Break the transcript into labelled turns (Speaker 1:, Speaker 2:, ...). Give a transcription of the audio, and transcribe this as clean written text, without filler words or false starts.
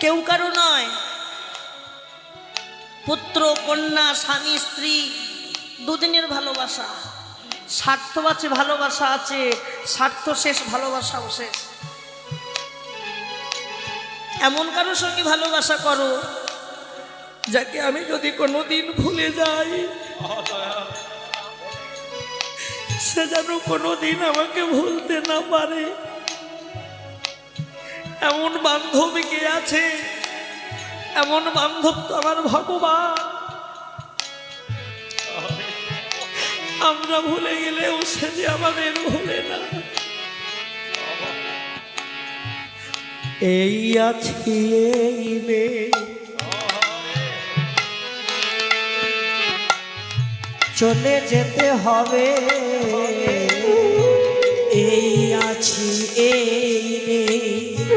Speaker 1: কেউ কারো নয়। পুত্র কন্যা স্বামী স্ত্রী দুদিনের ভালোবাসা, স্বার্থ আছে ভালোবাসা আছে, স্বার্থ শেষ ভালোবাসাও শেষ। এমন কারো সঙ্গে ভালোবাসা করো যাকে আমি যদি কোনোদিন ভুলে যাই সে যেন কোনোদিন আমাকে ভুলতে না পারে। এমন বান্ধবী কে আছে? এমন বান্ধব তো আমার ভগবান। আমরা ভুলে গেলেও সে যে আমাদের ভুলে না। এই আছি এই নেই, চলে যেতে হবে। এই আছি এই